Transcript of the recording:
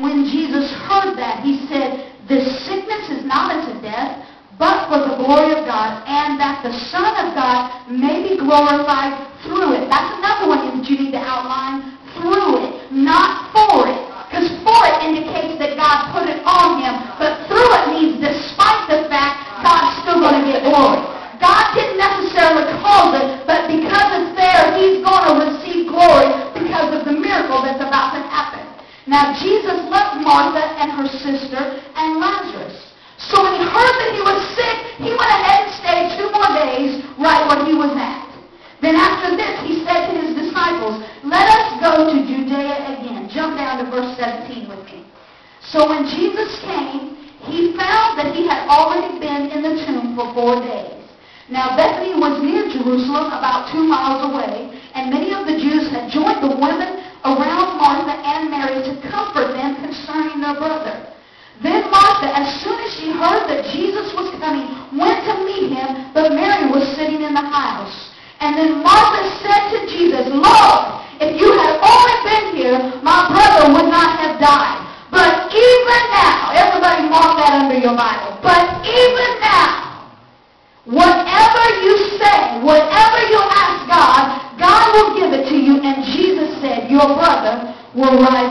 When Jesus heard that, he said, "This sickness is not unto death, but for the glory of God, and that the Son of God may be glorified through it." That's another one that you need to outline. Through it, not for it. Because for it indicates that God put it on him, but through it means despite the fact God's still going to get glory. God didn't necessarily cause it, but because it's there, he's going to receive glory because of the miracle that's about to happen. Now, Jesus loved Martha and her sister and Lazarus. So when he heard that he was sick, he went ahead and stayed 2 more days right where he was at. Then after this, he said to his disciples, "Let us go to Judea again." Jump down to verse 17 with me. So when Jesus came, he found that he had already been in the tomb for 4 days. Now Bethany was near Jerusalem, about 2 miles away, and many of the Jews had joined the women around Martha and Mary to comfort them concerning their brother. Then Martha, as soon as she heard that Jesus was coming, went to meet him, but Mary was sitting in the house. And then Martha said to Jesus, "Lord, if you had only been here, my brother would not have died. But even now," everybody mark that under your Bible, "but even now, whatever you say, whatever you ask God, God will give it to you." And Jesus said, "Your brother will rise